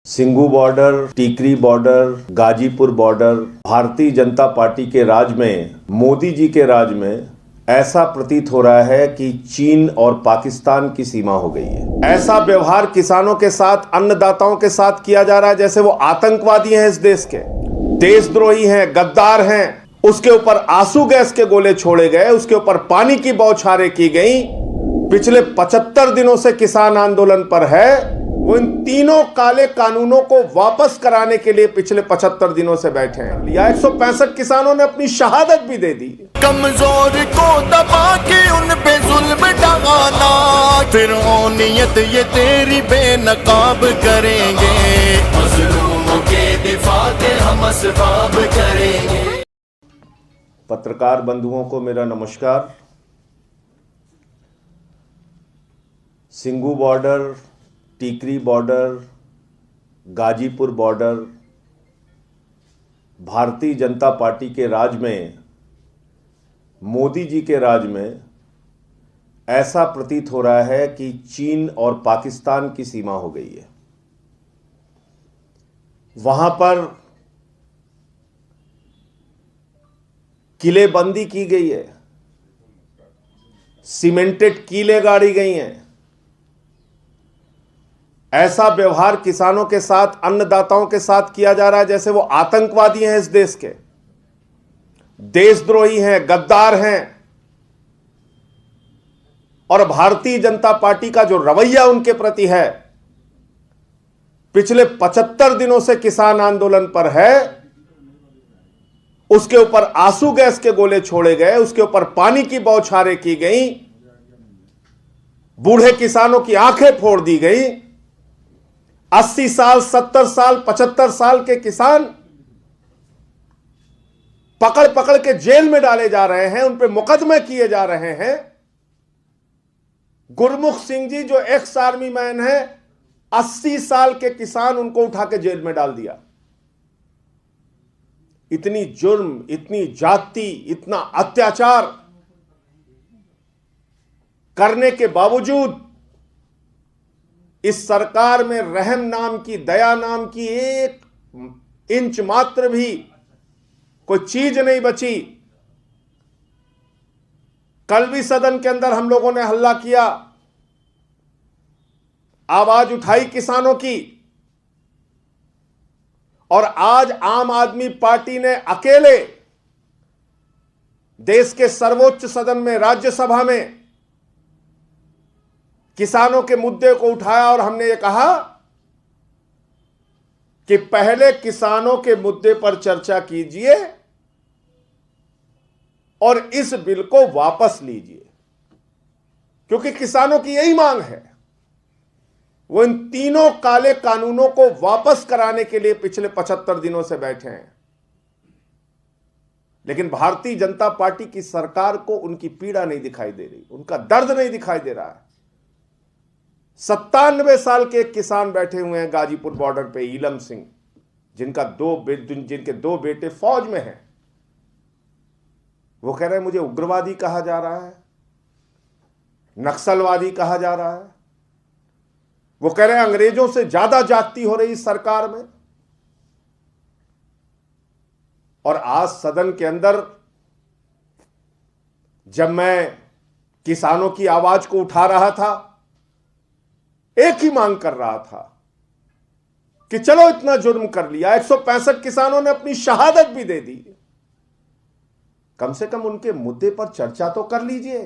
Singhu border, Tikri border, Ghazipur border, Bharatiya Janata party के राज में, मोदी जी के राज में ऐसा प्रतीत हो रहा है कि चीन और पाकिस्तान की सीमा हो गई है। ऐसा व्यवहार किसानों के साथ, अन्नदाताओं के साथ किया जा रहा है जैसे वो आतंकवादी हैं, इस देश के देशद्रोही हैं, गद्दार हैं। उसके ऊपर आंसू गैस के गोले छोड़े गए, उसके ऊपर पानी की बौछारें की गई। पिछले 75 दिनों से किसान आंदोलन पर है। वो इन तीनों काले कानूनों को वापस कराने के लिए पिछले 75 दिनों से बैठे हैं। लिया 165 किसानों ने अपनी शहादत भी दे दी। कमजोर को दबा के उन पे जुल्म ढाना, फिर नियत ये तेरी बेनकाब करेंगे, मजलूमों के दिफा के हम असबाब करेंगे। पत्रकार बंधुओं को मेरा नमस्कार। Singhu border, Tikri border, Ghazipur border, Bharatiya Janata party के राज में, मोदी जी के राज में ऐसा प्रतीत हो रहा है कि चीन और पाकिस्तान की सीमा हो गई है। वहां पर किलेबंदी की गई है, सीमेंटेड कीलें गाड़ी गई हैं। ऐसा व्यवहार किसानों के साथ, अन्नदाताओं के साथ किया जा रहा है जैसे वो आतंकवादी हैं, इस देश के देशद्रोही हैं, गद्दार हैं। और भारतीय जनता पार्टी का जो रवैया उनके प्रति है, पिछले 75 दिनों से किसान आंदोलन पर है। उसके ऊपर आंसू गैस के गोले छोड़े गए, उसके ऊपर पानी की बौछारें की गई, बूढ़े किसानों की आंखें फोड़ दी गई। 80 साल, 70 साल, 75 साल के किसान पकड़ पकड़ के जेल में डाले जा रहे हैं, उन पे मुकदमे किए जा रहे हैं। गुरमुख सिंह जी जो एक्स आर्मी मैन है, 80 साल के किसान, उनको उठा के जेल में डाल दिया। इतनी जुर्म, इतनी जाति, इतना अत्याचार करने के बावजूद इस सरकार में रहम नाम की, दया नाम की एक इंच मात्र भी कोई चीज नहीं बची। कल भी सदन के अंदर हम लोगों ने हल्ला किया, आवाज उठाई किसानों की, और आज आम आदमी पार्टी ने अकेले देश के सर्वोच्च सदन में, राज्यसभा में किसानों के मुद्दे को उठाया और हमने ये कहा कि पहले किसानों के मुद्दे पर चर्चा कीजिए और इस बिल को वापस लीजिए, क्योंकि किसानों की यही मांग है। वो इन तीनों काले कानूनों को वापस कराने के लिए पिछले 75 दिनों से बैठे हैं। लेकिन भारतीय जनता पार्टी की सरकार को उनकी पीड़ा नहीं दिखाई दे रही, उनका दर्द नहीं दिखाई दे रहा है। 97 साल के एक किसान बैठे हुए हैं गाजीपुर बॉर्डर पे, ईलम सिंह, जिनके दो बेटे फौज में हैं। वो कह रहे हैं मुझे उग्रवादी कहा जा रहा है, नक्सलवादी कहा जा रहा है। वो कह रहे हैं अंग्रेजों से ज्यादा जाति हो रही इस सरकार में। और आज सदन के अंदर जब मैं किसानों की आवाज को उठा रहा था, एक ही मांग कर रहा था कि चलो इतना जुर्म कर लिया, 165 किसानों ने अपनी शहादत भी दे दी, कम से कम उनके मुद्दे पर चर्चा तो कर लीजिए।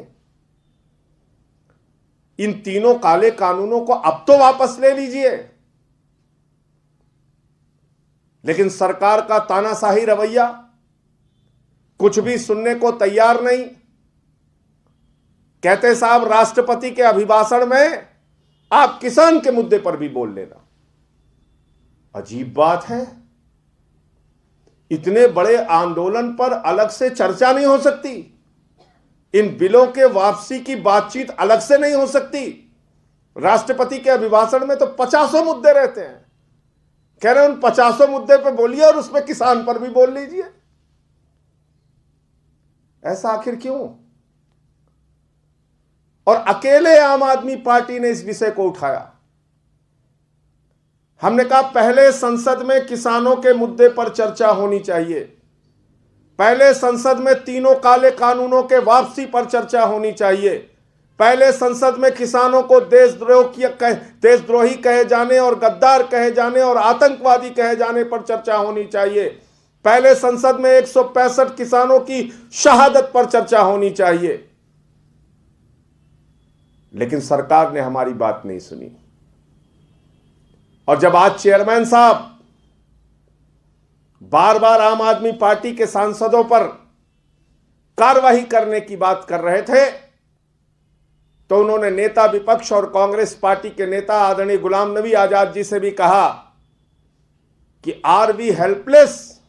इन तीनों काले कानूनों को अब तो वापस ले लीजिए। लेकिन सरकार का तानाशाही रवैया, कुछ भी सुनने को तैयार नहीं। कहते साहब राष्ट्रपति के अभिभाषण में आप किसान के मुद्दे पर भी बोल लेना। अजीब बात है, इतने बड़े आंदोलन पर अलग से चर्चा नहीं हो सकती, इन बिलों के वापसी की बातचीत अलग से नहीं हो सकती। राष्ट्रपति के अभिभाषण में तो 50 मुद्दे रहते हैं। कह रहे हैं उन 50 मुद्दे पे बोलिए और उसमें किसान पर भी बोल लीजिए। ऐसा आखिर क्यों? और अकेले आम आदमी पार्टी ने इस विषय को उठाया। हमने कहा पहले संसद में किसानों के मुद्दे पर चर्चा होनी चाहिए, पहले संसद में तीनों काले कानूनों के वापसी पर चर्चा होनी चाहिए, पहले संसद में किसानों को देशद्रोही कहे जाने और गद्दार कहे जाने और आतंकवादी कहे जाने पर चर्चा होनी चाहिए, पहले संसद में 165 किसानों की शहादत पर चर्चा होनी चाहिए। लेकिन सरकार ने हमारी बात नहीं सुनी। और जब आज चेयरमैन साहब बार बार आम आदमी पार्टी के सांसदों पर कार्रवाई करने की बात कर रहे थे, तो उन्होंने नेता विपक्ष और कांग्रेस पार्टी के नेता आदरणीय गुलाम नबी आजाद जी से भी कहा कि आर वी हेल्पलेस।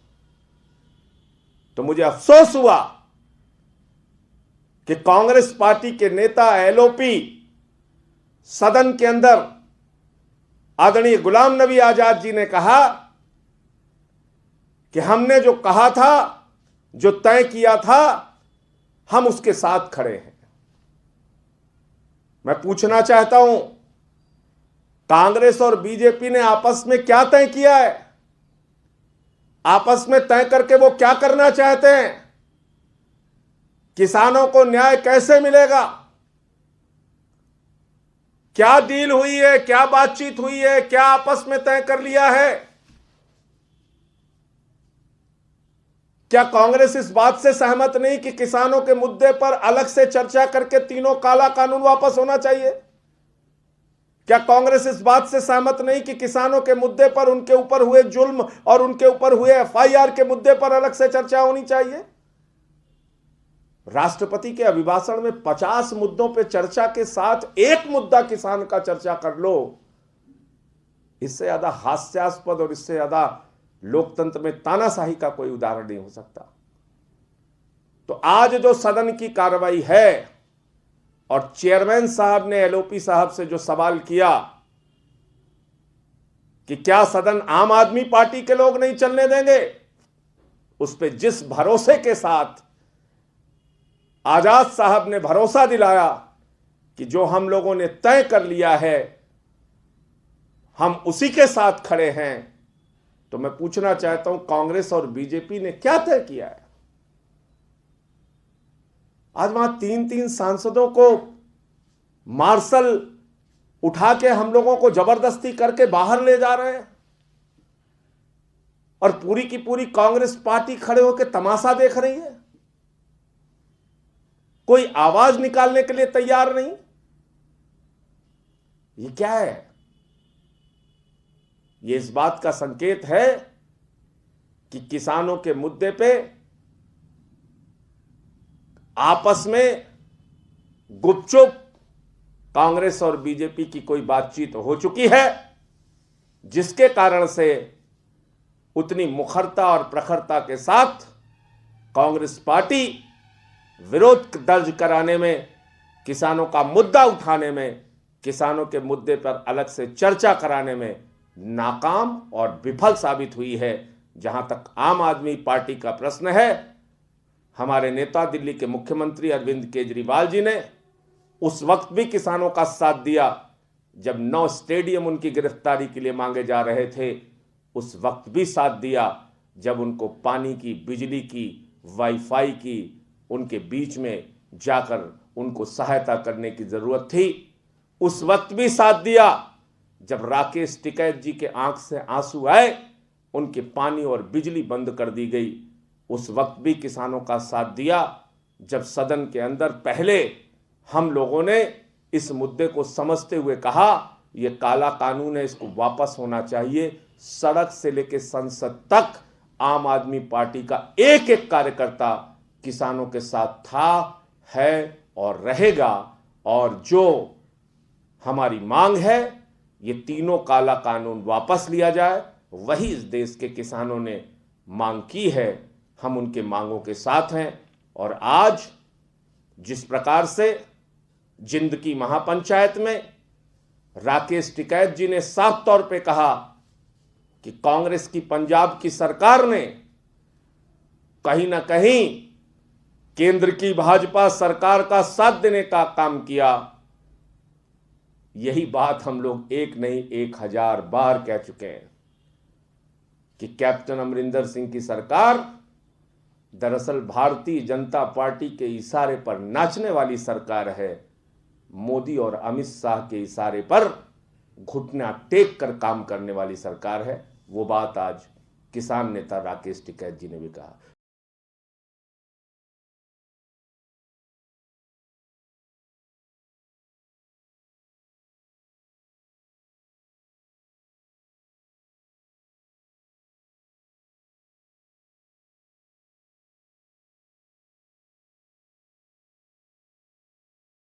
तो मुझे अफसोस हुआ कि कांग्रेस पार्टी के नेता एलओपी सदन के अंदर आदरणीय गुलाम नबी आजाद जी ने कहा कि हमने जो कहा था, जो तय किया था, हम उसके साथ खड़े हैं। मैं पूछना चाहता हूं, कांग्रेस और बीजेपी ने आपस में क्या तय किया है? आपस में तय करके वो क्या करना चाहते हैं? किसानों को न्याय कैसे मिलेगा? क्या डील हुई है? क्या बातचीत हुई है? क्या आपस में तय कर लिया है? क्या कांग्रेस इस बात से सहमत नहीं कि किसानों के मुद्दे पर अलग से चर्चा करके तीनों काला कानून वापस होना चाहिए? क्या कांग्रेस इस बात से सहमत नहीं कि किसानों के मुद्दे पर, उनके ऊपर हुए जुल्म और उनके ऊपर हुए एफआईआर के मुद्दे पर अलग से चर्चा होनी चाहिए? राष्ट्रपति के अभिभाषण में 50 मुद्दों पर चर्चा के साथ एक मुद्दा किसान का चर्चा कर लो, इससे ज्यादा हास्यास्पद और इससे ज्यादा लोकतंत्र में तानाशाही का कोई उदाहरण नहीं हो सकता। तो आज जो सदन की कार्रवाई है और चेयरमैन साहब ने एलओपी साहब से जो सवाल किया कि क्या सदन आम आदमी पार्टी के लोग नहीं चलने देंगे, उस पे जिस भरोसे के साथ आजाद साहब ने भरोसा दिलाया कि जो हम लोगों ने तय कर लिया है हम उसी के साथ खड़े हैं, तो मैं पूछना चाहता हूं कांग्रेस और बीजेपी ने क्या तय किया है? आज वहां 3-3 सांसदों को मार्शल उठा के हम लोगों को जबरदस्ती करके बाहर ले जा रहे हैं और पूरी की पूरी कांग्रेस पार्टी खड़े होकर तमाशा देख रही है। कोई आवाज निकालने के लिए तैयार नहीं। ये क्या है? ये इस बात का संकेत है कि किसानों के मुद्दे पे आपस में गुपचुप कांग्रेस और बीजेपी की कोई बातचीत हो चुकी है, जिसके कारण से उतनी मुखरता और प्रखरता के साथ कांग्रेस पार्टी विरोध दर्ज कराने में, किसानों का मुद्दा उठाने में, किसानों के मुद्दे पर अलग से चर्चा कराने में नाकाम और विफल साबित हुई है। जहां तक आम आदमी पार्टी का प्रश्न है, हमारे नेता दिल्ली के मुख्यमंत्री अरविंद केजरीवाल जी ने उस वक्त भी किसानों का साथ दिया जब 9 स्टेडियम उनकी गिरफ्तारी के लिए मांगे जा रहे थे। उस वक्त भी साथ दिया जब उनको पानी की, बिजली की, वाईफाई की, उनके बीच में जाकर उनको सहायता करने की जरूरत थी। उस वक्त भी साथ दिया जब राकेश टिकैत जी के आंख से आंसू आए, उनके पानी और बिजली बंद कर दी गई। उस वक्त भी किसानों का साथ दिया जब सदन के अंदर पहले हम लोगों ने इस मुद्दे को समझते हुए कहा यह काला कानून है, इसको वापस होना चाहिए। सड़क से लेकर संसद तक आम आदमी पार्टी का एक एक कार्यकर्ता किसानों के साथ था, है और रहेगा। और जो हमारी मांग है, ये तीनों काला कानून वापस लिया जाए, वही इस देश के किसानों ने मांग की है। हम उनके मांगों के साथ हैं। और आज जिस प्रकार से जिंद की महापंचायत में राकेश टिकैत जी ने साफ तौर पे कहा कि कांग्रेस की पंजाब की सरकार ने कहीं ना कहीं केंद्र की भाजपा सरकार का साथ देने का काम किया, यही बात हम लोग एक नहीं 1000 बार कह चुके हैं कि कैप्टन अमरिंदर सिंह की सरकार दरअसल भारतीय जनता पार्टी के इशारे पर नाचने वाली सरकार है। मोदी और अमित शाह के इशारे पर घुटना टेक कर काम करने वाली सरकार है। वो बात आज किसान नेता राकेश टिकैत जी ने भी कहा।